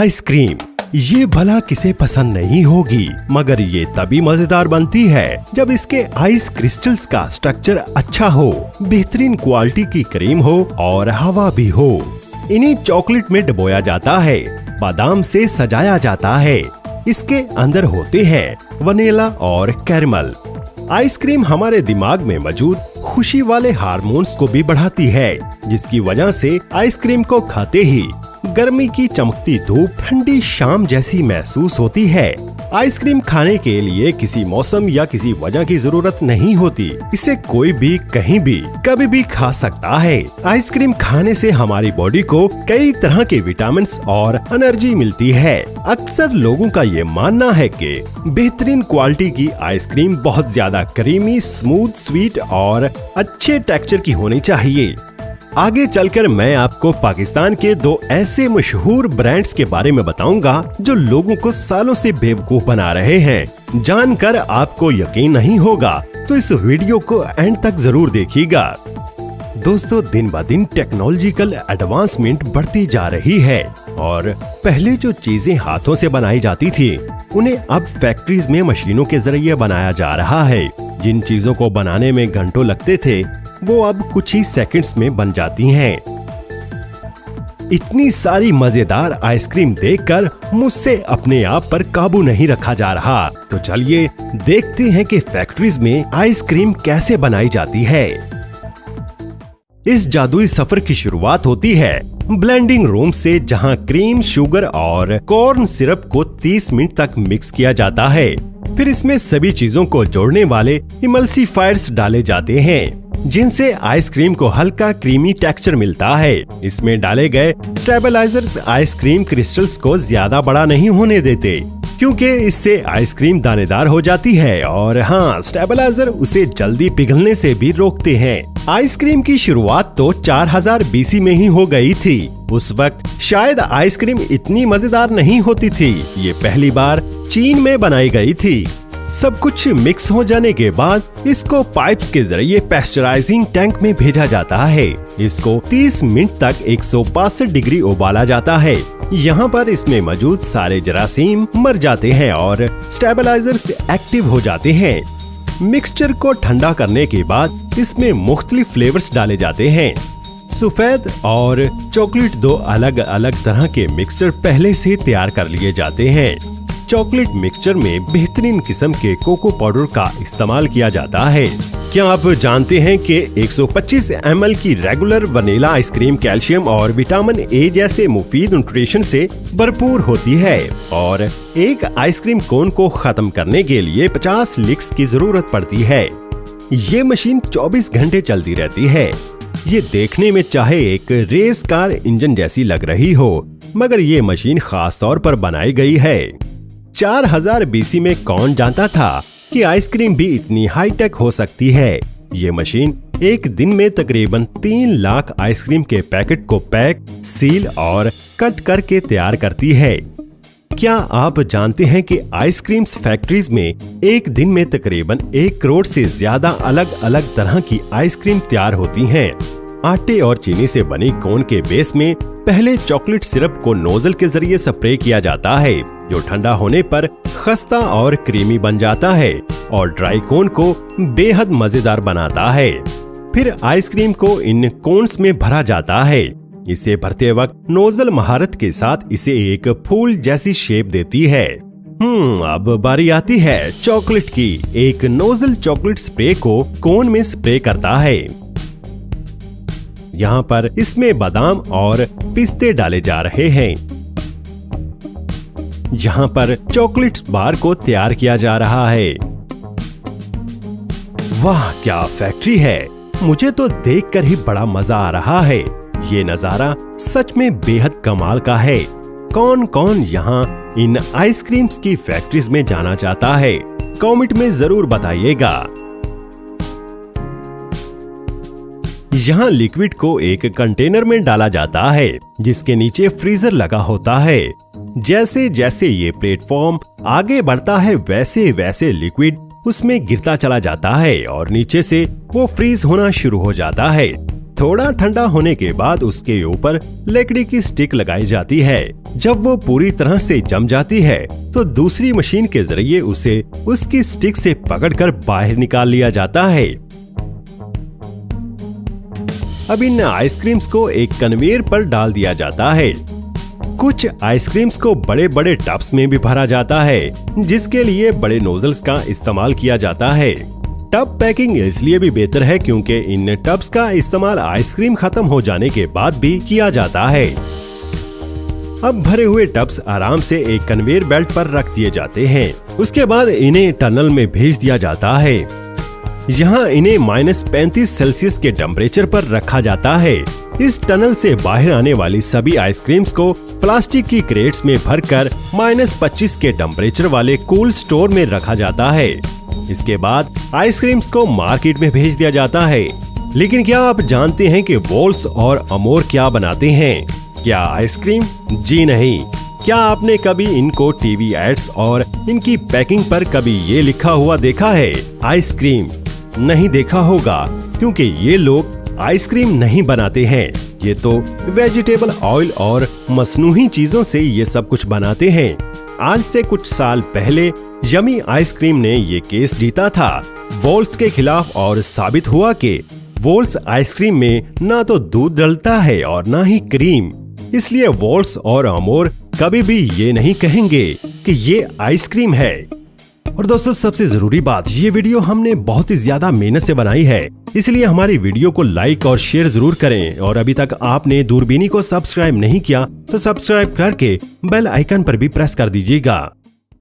Ice cream ये भला किसे पसंद नहीं होगी, मगर ये तभी मजेदार बनती है जब इसके आइस क्रिस्टल्स का स्ट्रक्चर अच्छा हो, बेहतरीन क्वालिटी की क्रीम हो और हवा भी हो। इन्हें चॉकलेट में डुबोया जाता है, बादाम से सजाया जाता है। इसके अंदर होते हैं वनीला और कैरमल। आइसक्रीम हमारे दिमाग में मौजूद खुशी वाले हार्मोन्स को भी बढ़ाती है, जिसकी वजह से आइसक्रीम को खाते ही गर्मी की चमकती धूप ठंडी शाम जैसी महसूस होती है। आइसक्रीम खाने के लिए किसी मौसम या किसी वजह की जरूरत नहीं होती। इसे कोई भी कहीं भी कभी भी खा सकता है। आइसक्रीम खाने से हमारी बॉडी को कई तरह के विटामिन और एनर्जी मिलती है। अक्सर लोगों का ये मानना है कि बेहतरीन क्वालिटी की आइसक्रीम बहुत ज्यादा क्रीमी, स्मूथ, स्वीट और अच्छे टेक्सचर की होनी चाहिए। आगे चलकर मैं आपको पाकिस्तान के दो ऐसे मशहूर ब्रांड्स के बारे में बताऊंगा जो लोगों को सालों से बेवकूफ बना रहे हैं। जानकर आपको यकीन नहीं होगा तो इस वीडियो को एंड तक जरूर देखिएगा। दोस्तों, दिन ब दिन टेक्नोलॉजिकल एडवांसमेंट बढ़ती जा रही है और पहले जो चीजें हाथों से बनाई जाती थी उन्हें अब फैक्ट्रीज में मशीनों के जरिए बनाया जा रहा है। जिन चीजों को बनाने में घंटों लगते थे वो अब कुछ ही सेकंड्स में बन जाती हैं। इतनी सारी मजेदार आइसक्रीम देखकर मुझसे अपने आप पर काबू नहीं रखा जा रहा। तो चलिए देखते हैं कि फैक्ट्रीज में आइसक्रीम कैसे बनाई जाती है। इस जादुई सफर की शुरुआत होती है ब्लेंडिंग रूम से, जहां क्रीम, शुगर और कॉर्न सिरप को 30 मिनट तक मिक्स किया जाता है। फिर इसमें सभी चीजों को जोड़ने वाले इमल्सिफायर्स डाले जाते हैं, जिनसे आइसक्रीम को हल्का क्रीमी टेक्सचर मिलता है। इसमें डाले गए स्टेबलाइजर्स आइसक्रीम क्रिस्टल्स को ज्यादा बड़ा नहीं होने देते, क्योंकि इससे आइसक्रीम दानेदार हो जाती है और हाँ, स्टेबलाइजर उसे जल्दी पिघलने से भी रोकते हैं। आइसक्रीम की शुरुआत तो 4000 BC में ही हो गई थी। उस वक्त शायद आइसक्रीम इतनी मजेदार नहीं होती थी। ये पहली बार चीन में बनाई गई थी। सब कुछ मिक्स हो जाने के बाद इसको पाइप्स के जरिए पेस्चराइजिंग टैंक में भेजा जाता है। इसको 30 मिनट तक 165 डिग्री उबाला जाता है। यहाँ पर इसमें मौजूद सारे जरासीम मर जाते हैं और स्टेबलाइजर्स एक्टिव हो जाते हैं। मिक्सचर को ठंडा करने के बाद इसमें मुख्तलिफ फ्लेवर्स डाले जाते हैं। सफेद और चॉकलेट दो अलग अलग तरह के मिक्सचर पहले से तैयार कर लिए जाते हैं। चॉकलेट मिक्सचर में बेहतरीन किस्म के कोको पाउडर का इस्तेमाल किया जाता है। क्या आप जानते हैं कि 125 ml की रेगुलर वनीला आइसक्रीम कैल्शियम और विटामिन ए जैसे मुफीद न्यूट्रिशन से भरपूर होती है और एक आइसक्रीम कोन को खत्म करने के लिए 50 लिक्स की जरूरत पड़ती है। ये मशीन 24 घंटे चलती रहती है। ये देखने में चाहे एक रेस कार इंजन जैसी लग रही हो, मगर ये मशीन खास तौर पर बनाई गई है। 4000 BC में कौन जानता था कि आइसक्रीम भी इतनी हाईटेक हो सकती है। ये मशीन एक दिन में तकरीबन 3 लाख आइसक्रीम के पैकेट को पैक, सील और कट करके तैयार करती है। क्या आप जानते हैं कि आइसक्रीम्स फैक्ट्रीज में एक दिन में तकरीबन 1 करोड़ से ज्यादा अलग अलग तरह की आइसक्रीम तैयार होती हैं। आटे और चीनी से बनी कोन के बेस में पहले चॉकलेट सिरप को नोजल के जरिए स्प्रे किया जाता है, जो ठंडा होने पर खस्ता और क्रीमी बन जाता है और ड्राई कोन को बेहद मजेदार बनाता है। फिर आइसक्रीम को इन कोन्स में भरा जाता है। इसे भरते वक्त नोजल महारत के साथ इसे एक फूल जैसी शेप देती है। अब बारी आती है चॉकलेट की। एक नोजल चॉकलेट स्प्रे को कोन में स्प्रे करता है। यहाँ पर इसमें बादाम और पिस्ते डाले जा रहे हैं। यहाँ पर चॉकलेट बार को तैयार किया जा रहा है। वाह, क्या फैक्ट्री है! मुझे तो देखकर ही बड़ा मजा आ रहा है। ये नजारा सच में बेहद कमाल का है। कौन कौन यहाँ इन आइसक्रीम्स की फैक्ट्रीज में जाना चाहता है? कमेंट में जरूर बताइएगा। यहाँ लिक्विड को एक कंटेनर में डाला जाता है, जिसके नीचे फ्रीजर लगा होता है। जैसे जैसे ये प्लेटफॉर्म आगे बढ़ता है वैसे वैसे लिक्विड उसमें गिरता चला जाता है और नीचे से वो फ्रीज होना शुरू हो जाता है। थोड़ा ठंडा होने के बाद उसके ऊपर लकड़ी की स्टिक लगाई जाती है। जब वो पूरी तरह से जम जाती है तो दूसरी मशीन के जरिए उसे उसकी स्टिक से पकड़कर बाहर निकाल लिया जाता है। अब इन आइसक्रीम्स को एक कन्वेयर पर डाल दिया जाता है। कुछ आइसक्रीम्स को बड़े बड़े टब्स में भी भरा जाता है, जिसके लिए बड़े नोजल्स का इस्तेमाल किया जाता है। टब पैकिंग इसलिए भी बेहतर है क्योंकि इन टब्स का इस्तेमाल आइसक्रीम खत्म हो जाने के बाद भी किया जाता है। अब भरे हुए टब्स आराम से एक कन्वेयर बेल्ट पर रख दिए जाते हैं। उसके बाद इन्हें टनल में भेज दिया जाता है। यहाँ इन्हें -35 सेल्सियस के टेम्परेचर पर रखा जाता है। इस टनल से बाहर आने वाली सभी आइसक्रीम्स को प्लास्टिक की क्रेट्स में भरकर -25 के टेम्परेचर वाले कूल स्टोर में रखा जाता है। इसके बाद आइसक्रीम्स को मार्केट में भेज दिया जाता है। लेकिन क्या आप जानते हैं कि वॉल्स और अमोर क्या बनाते हैं? क्या आइसक्रीम? जी नहीं। क्या आपने कभी इनको टीवी एड्स और इनकी पैकिंग पर कभी ये लिखा हुआ देखा है, आइसक्रीम? नहीं देखा होगा, क्योंकि ये लोग आइसक्रीम नहीं बनाते हैं। ये तो वेजिटेबल ऑयल और मसनूही चीजों से ये सब कुछ बनाते हैं। आज से कुछ साल पहले यमी आइसक्रीम ने ये केस जीता था वॉल्स के खिलाफ और साबित हुआ कि वॉल्स आइसक्रीम में ना तो दूध डलता है और ना ही क्रीम। इसलिए वॉल्स और अमोर कभी भी ये नहीं कहेंगे कि ये आइसक्रीम है। और दोस्तों, सबसे जरूरी बात, ये वीडियो हमने बहुत ही ज्यादा मेहनत से बनाई है, इसलिए हमारी वीडियो को लाइक और शेयर जरूर करें। और अभी तक आपने दूरबीनी को सब्सक्राइब नहीं किया तो सब्सक्राइब करके बेल आइकन पर भी प्रेस कर दीजिएगा।